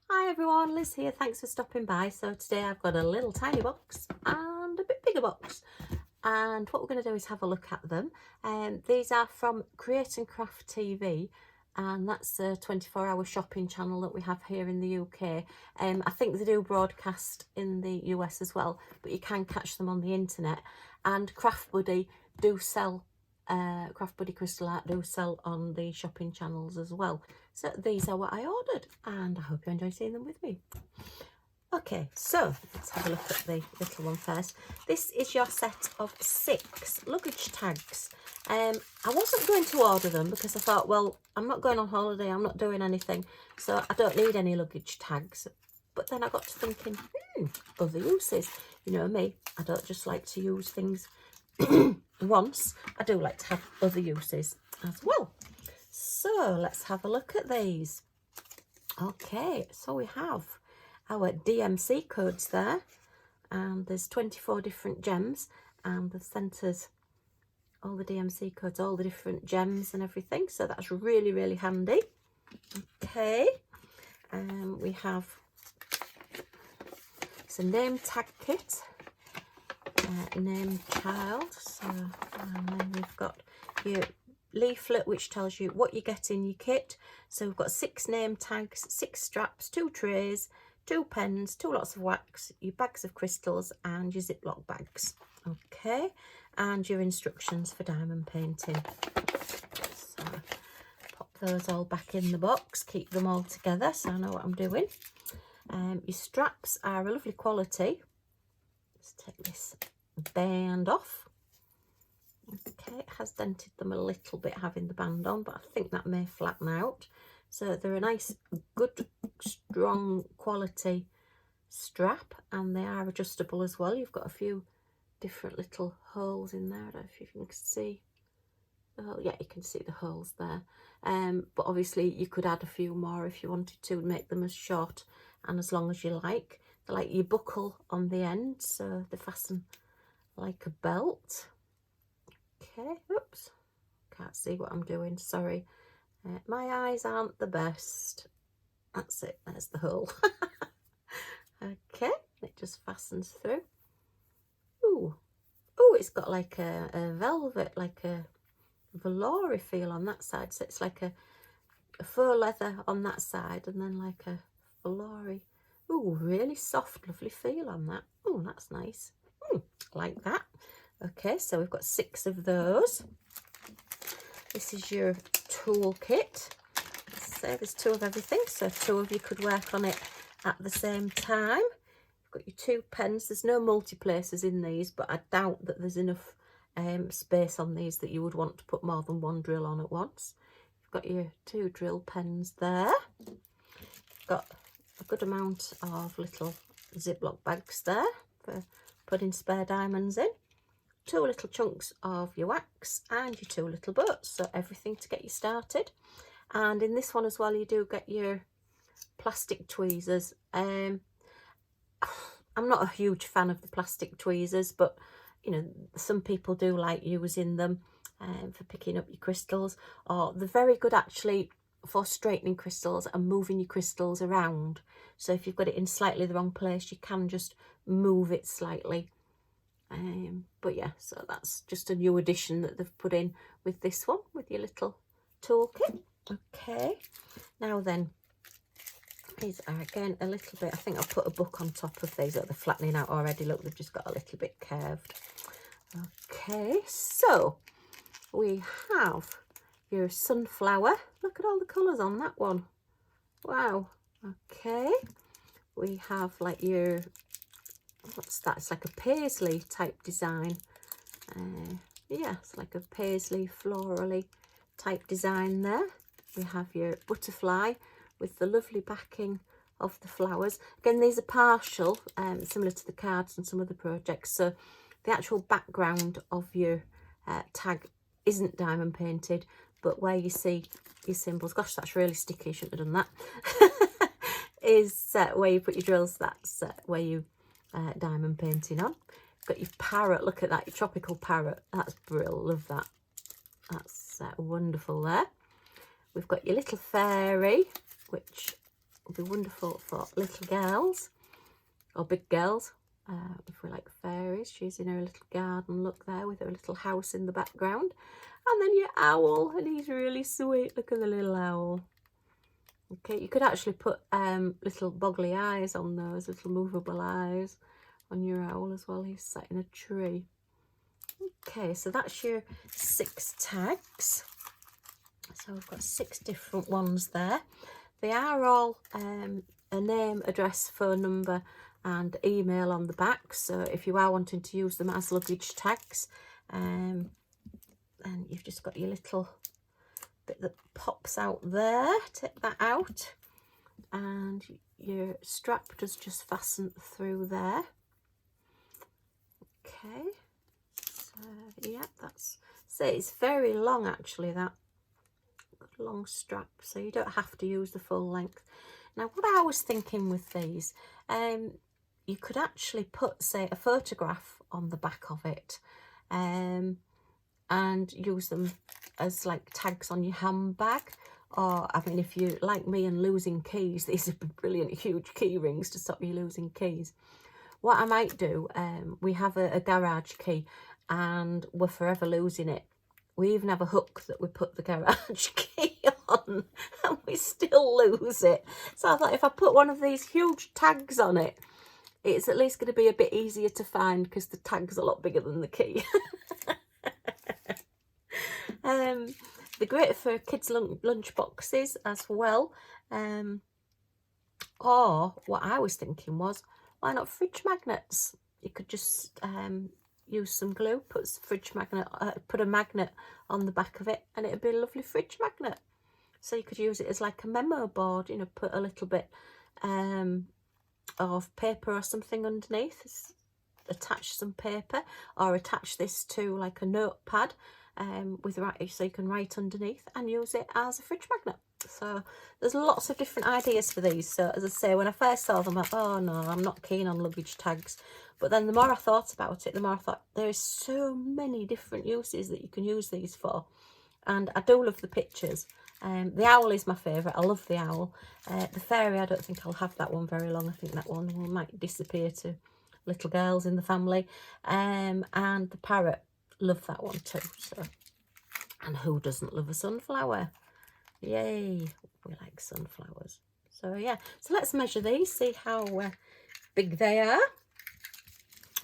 Hi everyone, Liz here. Thanks for stopping by. So today I've got a little tiny box and a bit bigger box. And what we're going to do is have a look at them. These are from Create and Craft TV. And that's a 24-hour shopping channel that we have here in the UK. I think they do broadcast in the US as well, but you can catch them on the internet. And Craft Buddy do sell, Craft Buddy Crystal Art do sell on the shopping channels as well. So these are what I ordered, and I hope you enjoy seeing them with me. Okay, so let's have a look at the little one first. This is your set of 6 luggage tags. I wasn't going to order them because I thought, well, I'm not going on holiday, I'm not doing anything, so I don't need any luggage tags. But then I got to thinking, other uses. You know me, I don't just like to use things once. I do like to have other uses as well. So let's have a look at these. Okay, so we have our DMC codes there, and there's 24 different gems, and the centres all the DMC codes, all the different gems and everything, so that's really, really handy. Okay, we have it's a name tag kit, name child, so and then we've got your leaflet which tells you what you get in your kit. So we've got 6 name tags, 6 straps, 2 trays, 2 pens, 2 lots of wax, your bags of crystals and your Ziploc bags. Okay, and your instructions for diamond painting. So pop those all back in the box, keep them all together so I know what I'm doing. Your straps are a lovely quality. Let's take this band off. Okay, it has dented them a little bit having the band on, but I think that may flatten out. So they're a nice, good, strong quality strap, and they are adjustable as well. You've got a few different little holes in there. I don't know if you can see. Oh yeah, you can see the holes there. But obviously you could add a few more if you wanted to, and make them as short and as long as you like. They're like you buckle on the end, so they fasten like a belt. Okay, oops, can't see what I'm doing, sorry. My eyes aren't the best. That's it, there's the hole. Okay, it just fastens through. Ooh, it's got like a velvet, like a velour feel on that side. So it's like a faux leather on that side, and then like a velour. Ooh, really soft, lovely feel on that. Ooh, that's nice. Like that. Okay, so we've got 6 of those. This is your toolkit. So there's 2 of everything, so 2 of you could work on it at the same time. You've got your 2 pens. There's no multi-placers in these, but I doubt that there's enough space on these that you would want to put more than 1 drill on at once. You've got your 2 drill pens there. You've got a good amount of little Ziploc bags there for putting spare diamonds in. 2 little chunks of your wax and your 2 little boats, so everything to get you started. And in this one as well, you do get your plastic tweezers. I'm not a huge fan of the plastic tweezers, but you know, some people do like using them for picking up your crystals, or they're very good actually for straightening crystals and moving your crystals around. So if you've got it in slightly the wrong place, you can just move it slightly. But yeah, so that's just a new addition that they've put in with this one, with your little toolkit. Okay, now then, these are again a little bit, I think I'll put a book on top of these. They're flattening out already. Look, they've just got a little bit curved. Okay, so we have your sunflower. Look at all the colours on that one. Wow. Okay, we have like your, what's that? It's like a paisley type design. Yeah, it's like a paisley florally type design there. We have your butterfly with the lovely backing of the flowers. Again, these are partial, similar to the cards and some of the projects. So the actual background of your tag isn't diamond painted, but where you see your symbols, gosh, that's really sticky, shouldn't have done that, is where you put your drills. That's where you diamond painting on. Got your parrot, look at that, your tropical parrot. That's brilliant, love that. That's wonderful there. We've got your little fairy, which would be wonderful for little girls or big girls. If we like fairies, she's in her little garden look there with her little house in the background. And then your owl, and he's really sweet. Look at the little owl. Okay, you could actually put little boggly eyes on those, little movable eyes on your owl as well. He's sat in a tree. Okay, so that's your 6 tags. So we've got 6 different ones there. They are all a name, address, phone number and email on the back. So if you are wanting to use them as luggage tags, and you've just got your little bit that pops out there, take that out, and your strap does just fasten through there. Okay, so yeah, it's very long actually, that long strap, so you don't have to use the full length. Now what I was thinking with these, you could actually put, say, a photograph on the back of it, and use them as like tags on your handbag. Or I mean, if you like me and losing keys, these would be brilliant huge key rings to stop you losing keys. What I might do, we have a garage key and we're forever losing it. We even have a hook that we put the garage key on and we still lose it. So I thought if I put one of these huge tags on it, it's at least going to be a bit easier to find because the tag's a lot bigger than the key. They're great for kids' lunch boxes as well. Or what I was thinking was, why not fridge magnets? You could just use some glue, put a magnet on the back of it, and it'd be a lovely fridge magnet. So you could use it as like a memo board, you know, put a little bit of paper or something underneath, attach some paper, or attach this to like a notepad so you can write underneath and use it as a fridge magnet. So there's lots of different ideas for these. So as I say, when I first saw them, I thought, oh no, I'm not keen on luggage tags. But then the more I thought about it, the more I thought there's so many different uses that you can use these for. And I do love the pictures. The owl is my favourite. I love the owl. The fairy, I don't think I'll have that one very long. I think that one might disappear to little girls in the family. And the parrot, love that one too. So, and who doesn't love a sunflower? Yay, we like sunflowers. So yeah, so let's measure these, see how big they are.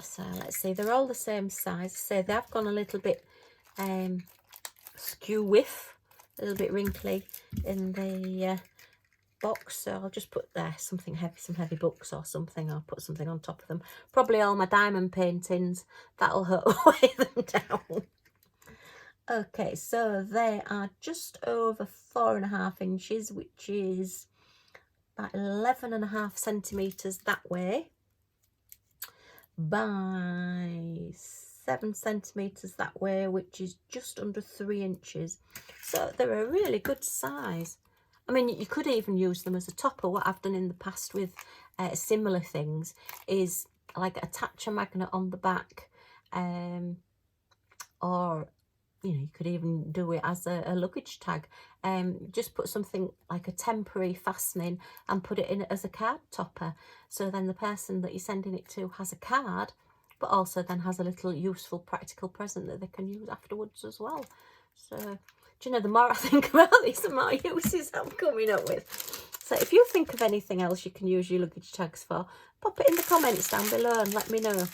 So let's see, they're all the same size. So they have gone a little bit skew with, a little bit wrinkly in the box. So I'll just put there something heavy, some heavy books or something. I'll put something on top of them. Probably all my diamond paintings. That'll weigh them down. Okay, so they are just over 4.5 inches, which is about 11.5 centimetres that way, by 7 centimetres that way, which is just under 3 inches. So they're a really good size. I mean, you could even use them as a topper. What I've done in the past with similar things is like attach a magnet on the back, or you know, you could even do it as a luggage tag. Just put something like a temporary fastening and put it in as a card topper. So then the person that you're sending it to has a card, but also then has a little useful, practical present that they can use afterwards as well. So, do you know, the more I think about this, the more uses I'm coming up with. So if you think of anything else you can use your luggage tags for, pop it in the comments down below and let me know.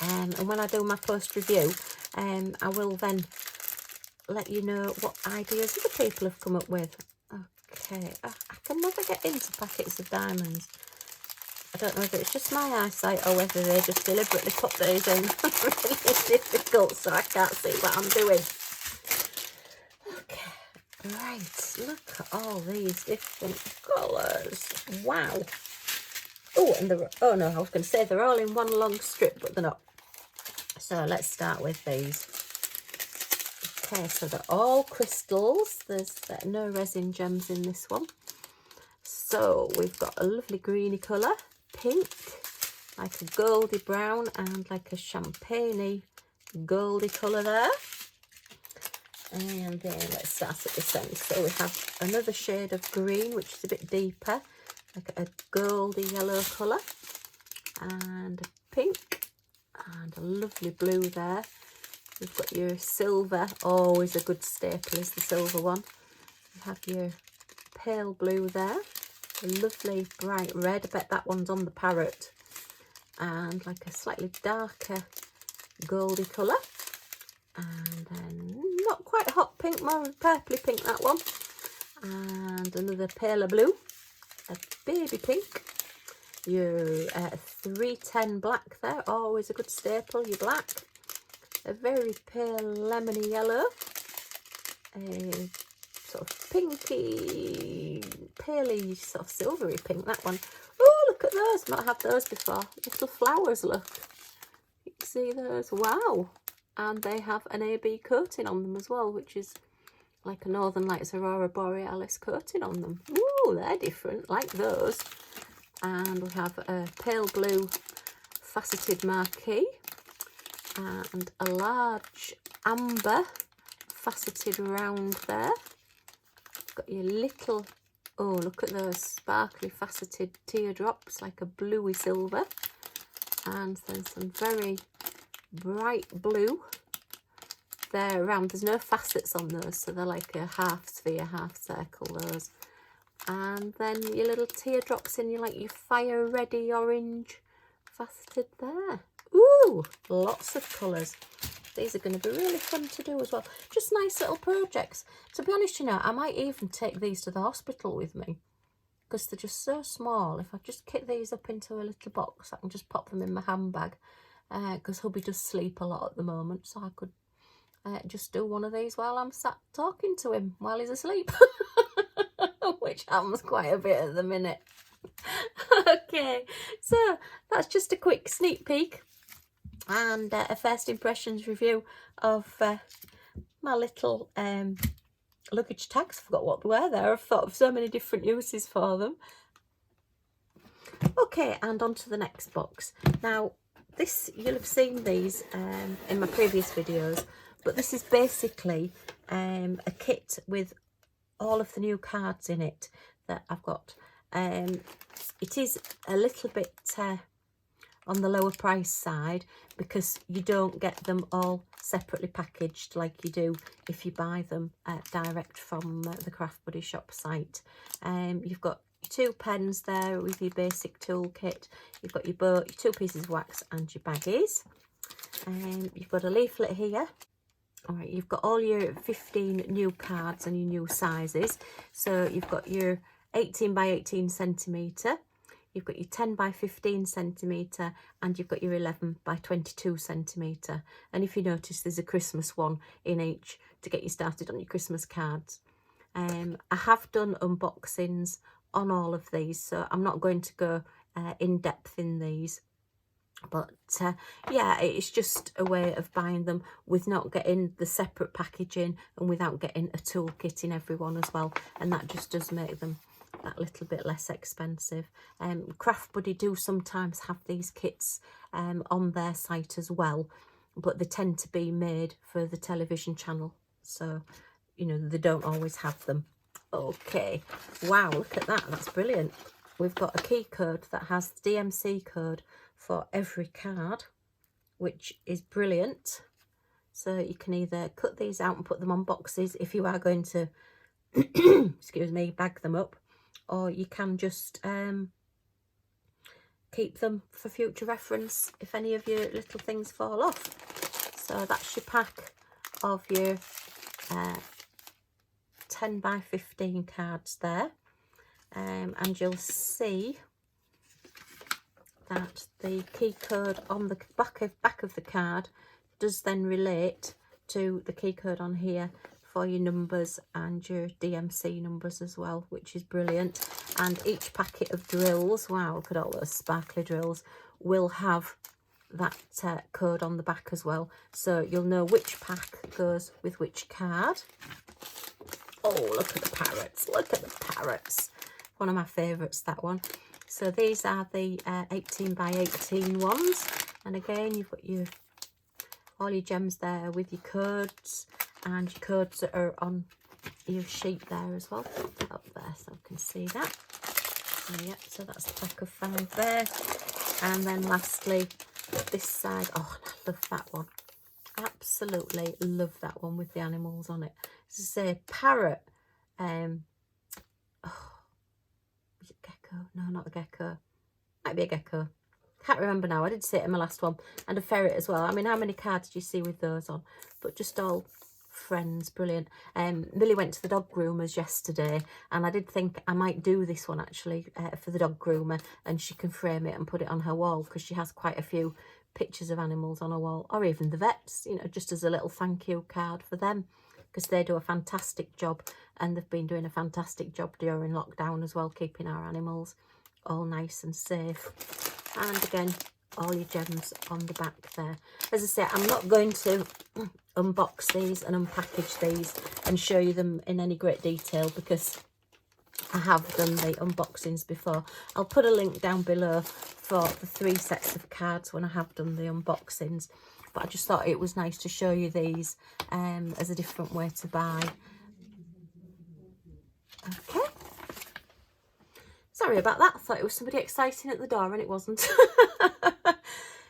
And when I do my post review, I will then let you know what ideas other people have come up with. Okay, I can never get into packets of diamonds. I don't know whether it's just my eyesight or whether they just deliberately put these in really difficult so I can't see what I'm doing. Okay, right, look at all these different colours. Wow. Oh, and oh no, I was going to say they're all in one long strip, but they're not. So let's start with these. Okay, so they're all crystals. There's no resin gems in this one. So we've got a lovely greeny colour, pink, like a goldy brown, and like a champagne-y goldy colour there. And then let's start at this end. So we have another shade of green, which is a bit deeper, like a goldy yellow colour, and a pink, and a lovely blue there. You've got your silver, always a good staple is the silver one. You have your pale blue there, a lovely bright red, I bet that one's on the parrot, and like a slightly darker goldy colour, and then not quite hot pink, more purpley pink that one, and another paler blue, a baby pink, your 310 black there, always a good staple, your black, a very pale lemony yellow, a sort of pinky, paley, sort of silvery pink, that one. Oh, look at those, not had those before, little flowers, look, you can see those, wow. And they have an AB coating on them as well, which is like a Northern Lights Aurora Borealis coating on them. Ooh, they're different, like those. And we have a pale blue faceted marquee and a large amber faceted round there. Got your little, oh, look at those sparkly faceted teardrops, like a bluey silver. And then some very bright blue there around. There's no facets on those, so they're like a half sphere, half circle, those. And then your little teardrops in your, like your fire ready orange faceted there. Ooh, lots of colours. These are going to be really fun to do as well. Just nice little projects. To be honest, you know, I might even take these to the hospital with me, because they're just so small. If I just kit these up into a little box, I can just pop them in my handbag, because hubby does sleep a lot at the moment, so I could just do one of these while I'm sat talking to him while he's asleep, which happens quite a bit at the minute. Okay, so that's just a quick sneak peek and a first impressions review of my little luggage tags. I forgot what they were there. I've thought of so many different uses for them. Okay, and on to the next box. Now, this, you'll have seen these in my previous videos, but this is basically a kit with all of the new cards in it that I've got. It is a little bit on the lower price side, because you don't get them all separately packaged like you do if you buy them direct from the Craft Buddy shop site. You've got 2 pens there with your basic toolkit, you've got your boat, your 2 pieces of wax and your baggies. You've got a leaflet here. All right, you've got all your 15 new cards and your new sizes. So you've got your 18 by 18 centimetre, you've got your 10 by 15 centimetre, and you've got your 11 by 22 centimetre. And if you notice, there's a Christmas one in each to get you started on your Christmas cards. I have done unboxings on all of these, so I'm not going to go in depth in these. But yeah, it's just a way of buying them with not getting the separate packaging and without getting a toolkit in every one as well. And that just does make them that little bit less expensive. Craft Buddy do sometimes have these kits on their site as well, but they tend to be made for the television channel, so you know, they don't always have them. Okay, wow, look at that, that's brilliant. We've got a key code that has the DMC code for every card, which is brilliant. So you can either cut these out and put them on boxes if you are going to excuse me, bag them up, or you can just keep them for future reference if any of your little things fall off. So that's your pack of your 10 by 15 cards there, and you'll see that the key code on the back of the card does then relate to the key code on here for your numbers and your DMC numbers as well, which is brilliant. And each packet of drills, wow, look at all those sparkly drills, will have that code on the back as well, so you'll know which pack goes with which card. Oh, look at the parrots, look at the parrots, one of my favourites, that one. So these are the 18 by 18 ones, and again you've got your all your gems there with your codes. and your codes that are on your sheet there as well, up there, so you can see that. So yeah, so that's the pack of 5 there. And then lastly, this side, oh, I love that one. Absolutely love that one with the animals on it. This is a parrot. Oh, is it gecko? No, not a gecko. Might be a gecko. Can't remember now. I did say it in my last one. And a ferret as well. I mean, how many cards do you see with those on? But just all friends. Brilliant. Millie went to the dog groomers yesterday, and I did think I might do this one actually for the dog groomer, and she can frame it and put it on her wall, because she has quite a few pictures of animals on her wall, or even the vets, you know, just as a little thank you card for them, because they do a fantastic job, and they've been doing a fantastic job during lockdown as well, keeping our animals all nice and safe. And again, all your gems on the back there. As I say, I'm not going to unbox these and unpackage these and show you them in any great detail, because I have done the unboxings before. I'll put a link down below for the 3 sets of cards when I have done the unboxings, but I just thought it was nice to show you these as a different way to buy. Okay, sorry about that. I thought it was somebody exciting at the door, and it wasn't.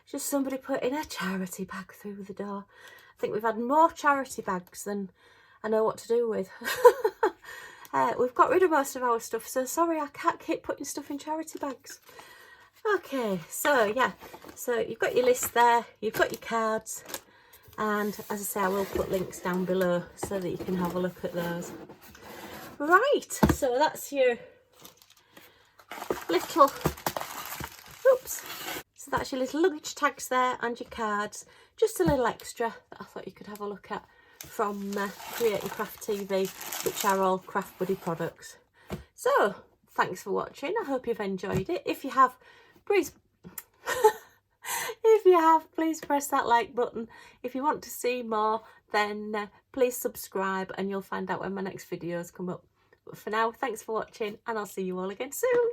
Just somebody putting a charity bag through the door. I think we've had more charity bags than I know what to do with. We've got rid of most of our stuff, so sorry I can't keep putting stuff in charity bags. Okay, so yeah, so you've got your list there, you've got your cards, and as I say, I will put links down below so that you can have a look at those. Right, so that's your little, oops. So that's your little luggage tags there and your cards. Just a little extra that I thought you could have a look at from Create and Craft TV, which are all Craft Buddy products. So, thanks for watching. I hope you've enjoyed it. If you have, please please press that like button. If you want to see more, then please subscribe, and you'll find out when my next videos come up. But for now, thanks for watching, and I'll see you all again soon.